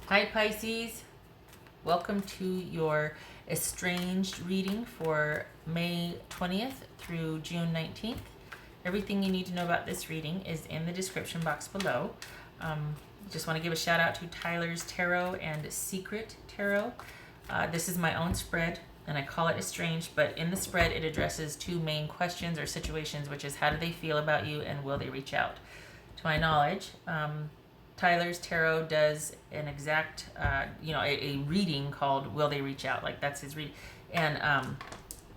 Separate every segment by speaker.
Speaker 1: Hi Pisces, welcome to your Estranged reading for May 20th through June 19th. Everything you need to know about this reading is in the description box below. Just want to give a shout out to Tyler's Tarot and Secret Tarot. This is my own spread and I call it Estranged, but in the spread it addresses two main questions or situations, which is how do they feel about you and will they reach out? To my knowledge, Tyler's Tarot does an exact, a reading called Will They Reach Out? Like that's his reading. And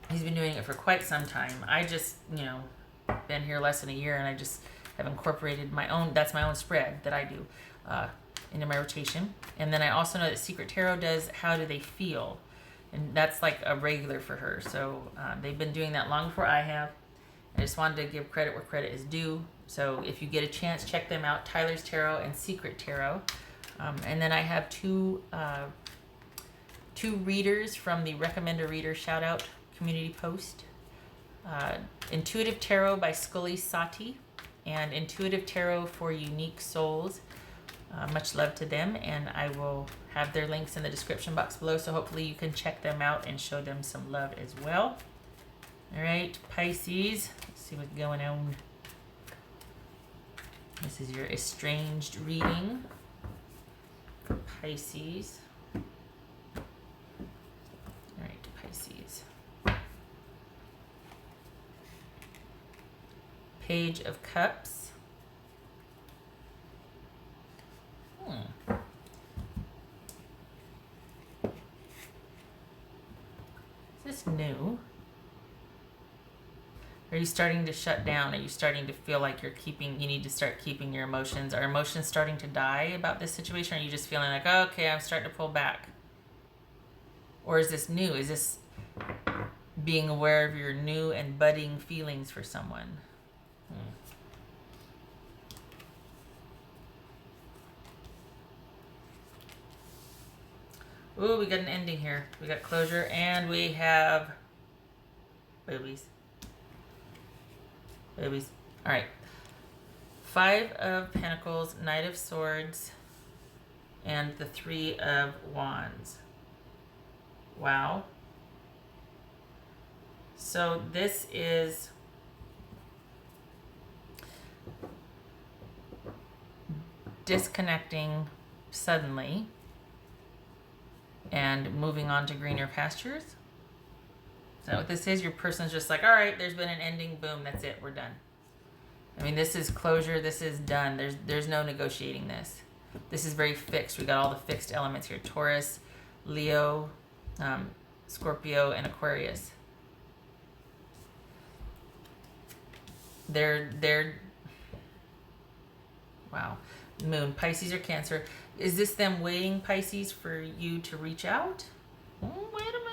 Speaker 1: he's been doing it for quite some time. I just, been here less than a year and I just have incorporated my own, that's my own spread that I do into my rotation. And then I also know that Secret Tarot does How Do They Feel? And that's like a regular for her. So they've been doing that long before I have. I just wanted to give credit where credit is due. So if you get a chance, check them out, Tyler's Tarot and Secret Tarot. And then I have two readers from the Recommend a Reader shout out community post. Intuitive Tarot by Scully Sati and Intuitive Tarot for Unique Souls. Much love to them, and I will have their links in the description box below, so hopefully you can check them out and show them some love as well. All right, Pisces, let's see what's going on. This is your Estranged reading for Pisces. All right, Pisces. Page of Cups. Is this new? Are you starting to shut down? Are you starting to feel like you need to start keeping your emotions? Are emotions starting to die about this situation? Or are you just feeling like, oh, okay, I'm starting to pull back? Or is this new? Is this being aware of your new and budding feelings for someone? Ooh, we got an ending here. We got closure and we have boobies. Babies. All right. 5 of Pentacles, Knight of Swords, and the 3 of Wands. Wow. So this is disconnecting suddenly and moving on to greener pastures. Is that what this is? Your person's just like, all right, there's been an ending, boom, that's it, we're done. I mean, this is closure, this is done. There's no negotiating this. This is very fixed. We got all the fixed elements here. Taurus, Leo, Scorpio, and Aquarius. They're wow. Moon, Pisces or Cancer. Is this them waiting, Pisces, for you to reach out? Oh, wait a minute.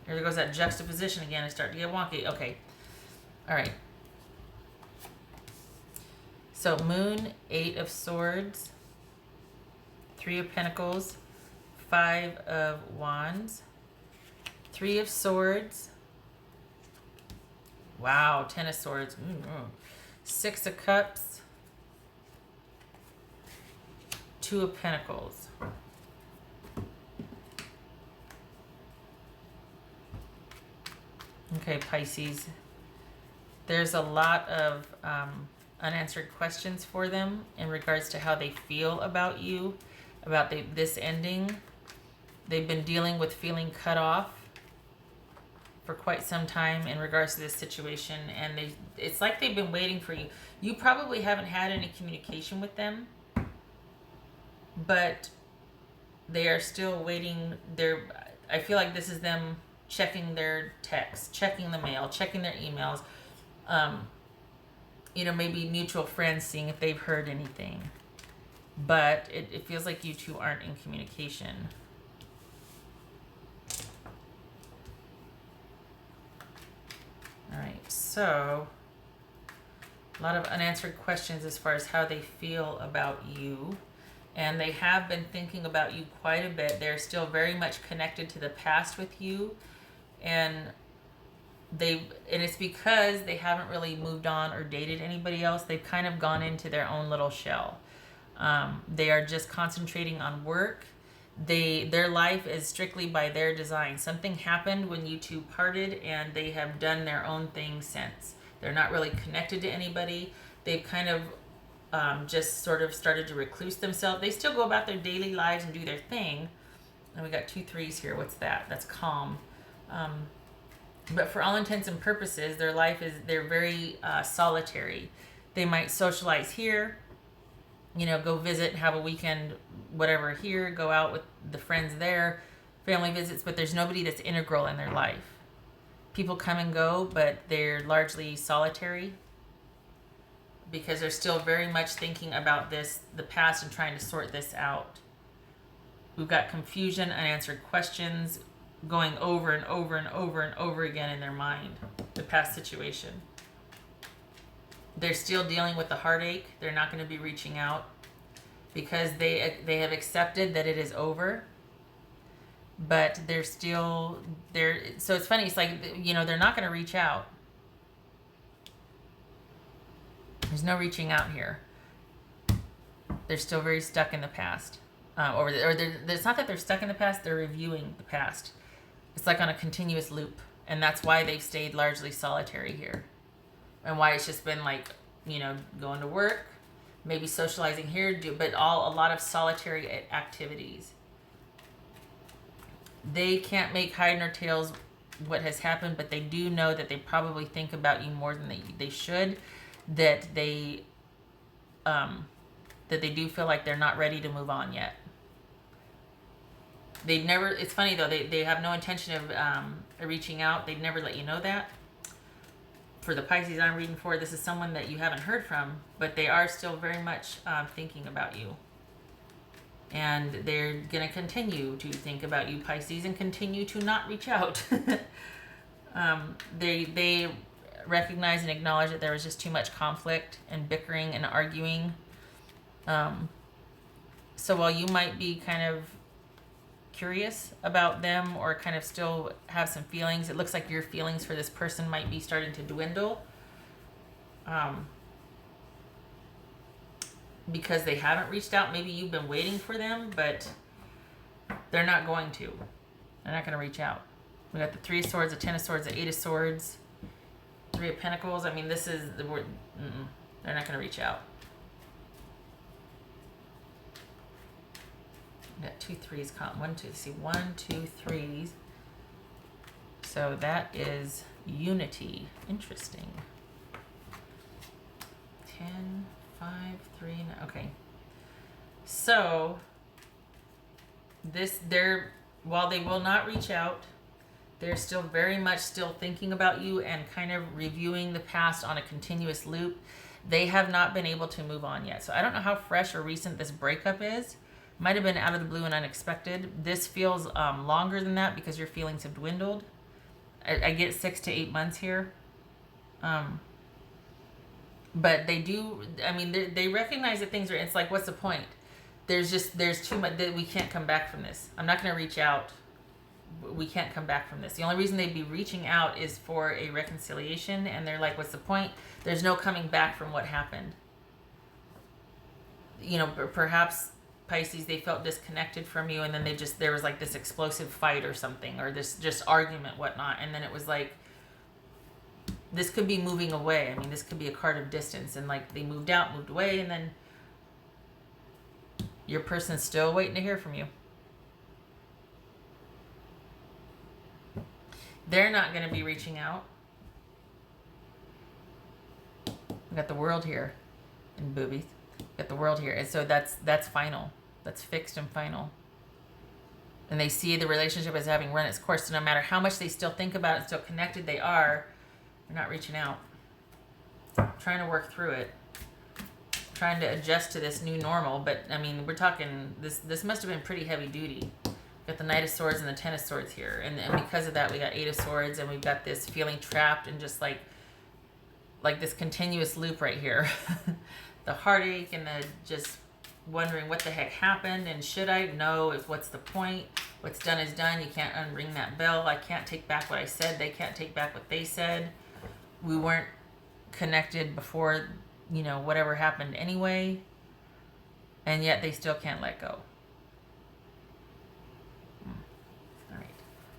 Speaker 1: There goes that juxtaposition again. I start to get wonky. Okay. All right. So Moon, 8 of Swords, 3 of Pentacles, 5 of Wands, 3 of Swords. Wow, 10 of Swords. 6 of Cups, 2 of Pentacles. Okay, Pisces. There's a lot of unanswered questions for them in regards to how they feel about you, about this ending. They've been dealing with feeling cut off for quite some time in regards to this situation, and it's like they've been waiting for you. You probably haven't had any communication with them, but they are still waiting. I feel like this is them checking their texts, checking the mail, checking their emails, maybe mutual friends, seeing if they've heard anything. But it feels like you two aren't in communication. All right, so a lot of unanswered questions as far as how they feel about you. And they have been thinking about you quite a bit. They're still very much connected to the past with you. And it's because they haven't really moved on or dated anybody else. They've kind of gone into their own little shell. They are just concentrating on work. Their life is strictly by their design. Something happened when you two parted, and they have done their own thing since. They're not really connected to anybody. They've kind of just sort of started to recluse themselves. They still go about their daily lives and do their thing. And we got 2 3s here. What's that? That's calm. But for all intents and purposes, their life is, they're very solitary. They might socialize here, go visit, have a weekend, whatever here, go out with the friends there, family visits, but there's nobody that's integral in their life. People come and go, but they're largely solitary because they're still very much thinking about the past, and trying to sort this out. We've got confusion, unanswered questions going over and over and over and over again in their mind, the past situation. They're still dealing with the heartache. They're not going to be reaching out because they have accepted that it is over. But they're still there. So it's funny. It's like, they're not going to reach out. There's no reaching out here. They're still very stuck in the past. It's not that they're stuck in the past. They're reviewing the past. It's like on a continuous loop. And that's why they've stayed largely solitary here. And why it's just been like, going to work, maybe socializing here, but a lot of solitary activities. They can't make head nor tails what has happened, but they do know that they probably think about you more than they should, that they do feel like they're not ready to move on yet. They've never, it's funny though, they have no intention of reaching out. They'd never let you know that. For the Pisces I'm reading for, this is someone that you haven't heard from, but they are still very much thinking about you. And they're going to continue to think about you, Pisces, and continue to not reach out. They recognize and acknowledge that there was just too much conflict and bickering and arguing. So while you might be kind of curious about them or kind of still have some feelings, it looks like your feelings for this person might be starting to dwindle. Because they haven't reached out. Maybe you've been waiting for them, but they're not going to. They're not going to reach out. We got the 3 of Swords, the 10 of Swords, the 8 of Swords, 3 of Pentacles. I mean, this is the word. They're not going to reach out. We got 2 3s. 1 2 3s. So that is unity. Interesting. 10, 5, 3, okay. So while they will not reach out, they're still very much still thinking about you and kind of reviewing the past on a continuous loop. They have not been able to move on yet. So I don't know how fresh or recent this breakup is. Might have been out of the blue and unexpected. This feels longer than that because your feelings have dwindled. I get 6 to 8 months here. But they do, I mean, they recognize that things are, it's like, what's the point? There's too much, that we can't come back from this. I'm not going to reach out. We can't come back from this. The only reason they'd be reaching out is for a reconciliation. And they're like, what's the point? There's no coming back from what happened. Perhaps Pisces, they felt disconnected from you. And then there was like this explosive fight or something, or this just argument, whatnot. And then it was like, this could be moving away. I mean, this could be a card of distance. And like they moved out, moved away, and then your person's still waiting to hear from you. They're not going to be reaching out. We got the World here in boobies. Got the World here. And so that's final. That's fixed and final. And they see the relationship as having run its course. So no matter how much they still think about it, still connected they are, they're not reaching out. Trying to work through it. Trying to adjust to this new normal. But, I mean, we're talking, this must have been pretty heavy duty. Got the Knight of Swords and the 10 of Swords here. And because of that, we got 8 of Swords. And we've got this feeling trapped and just like this continuous loop right here. The heartache and the just wondering what the heck happened. And should I? No. What's the point? What's done is done. You can't unring that bell. I can't take back what I said. They can't take back what they said. We weren't connected before, whatever happened anyway. and yet they still can't let go. All right.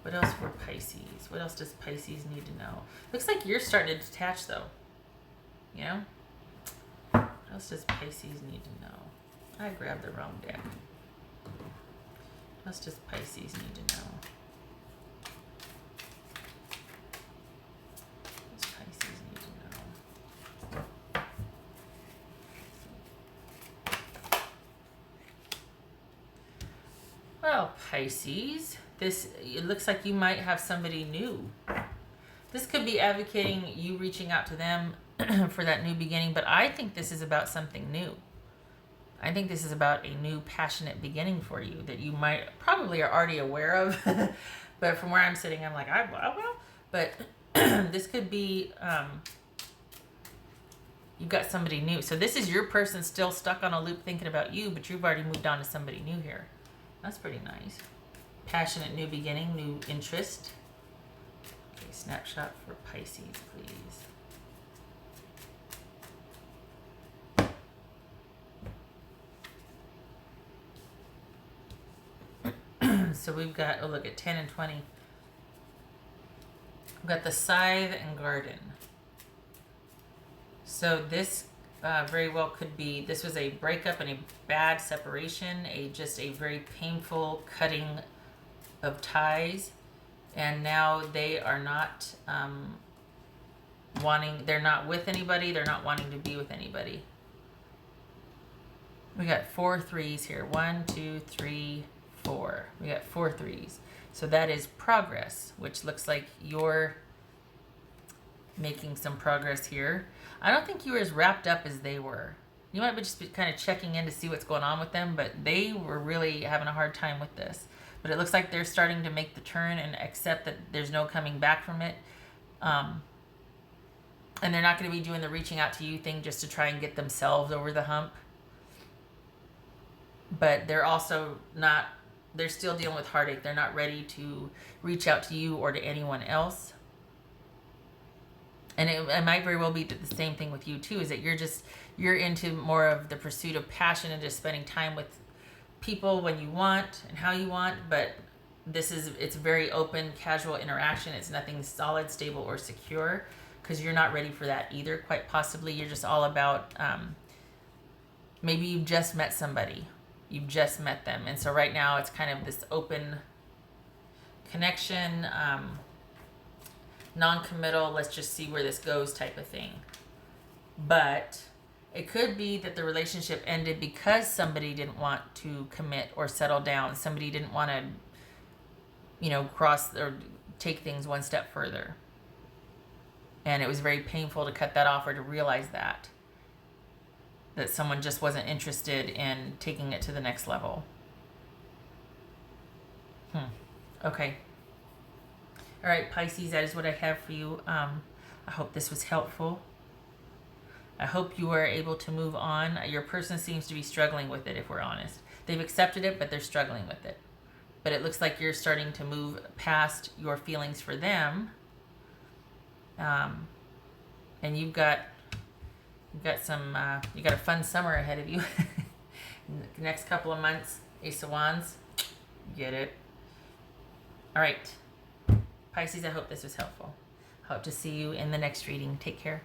Speaker 1: What else for Pisces? What else does Pisces need to know? Looks like you're starting to detach, though. You know? What else does Pisces need to know? I grabbed the wrong deck. What else does Pisces need to know? What does Pisces need to know? Well, Pisces, it looks like you might have somebody new. This could be advocating you reaching out to them for that new beginning, but I think this is about something new. I think this is about a new passionate beginning for you that you probably are already aware of. But from where I'm sitting, I'm like, I will. But this could be, you've got somebody new. So this is your person still stuck on a loop thinking about you, but you've already moved on to somebody new here. That's pretty nice. Passionate new beginning, new interest. Okay, snapshot for Pisces, please. So we've got, oh look at 10 and 20. We've got the Scythe and Garden. So this very well could be, this was a breakup and a bad separation, just a very painful cutting of ties. And now they are not they're not with anybody, they're not wanting to be with anybody. We got 4 threes here. 1, 2, 3, 4. We got 4 threes. So that is progress, which looks like you're making some progress here. I don't think you were as wrapped up as they were. You might be just kind of checking in to see what's going on with them, but they were really having a hard time with this. But it looks like they're starting to make the turn and accept that there's no coming back from it. And they're not going to be doing the reaching out to you thing just to try and get themselves over the hump. But they're also not, they're still dealing with heartache. They're not ready to reach out to you or to anyone else. And it might very well be the same thing with you too, is that you're into more of the pursuit of passion and just spending time with people when you want and how you want. But it's very open, casual interaction. It's nothing solid, stable, or secure, because you're not ready for that either. Quite possibly you're just all about, maybe you've just met somebody. You've just met them. And so right now it's kind of this open connection, non-committal, let's just see where this goes type of thing. But it could be that the relationship ended because somebody didn't want to commit or settle down. Somebody didn't want to, cross or take things one step further. And it was very painful to cut that off or to realize that someone just wasn't interested in taking it to the next level. Okay. All right, Pisces, that is what I have for you. I hope this was helpful. I hope you are able to move on. Your person seems to be struggling with it, if we're honest. They've accepted it, but they're struggling with it. But it looks like you're starting to move past your feelings for them. And you've got a fun summer ahead of you. The next couple of months, Ace of Wands, get it. All right, Pisces, I hope this was helpful. Hope to see you in the next reading. Take care.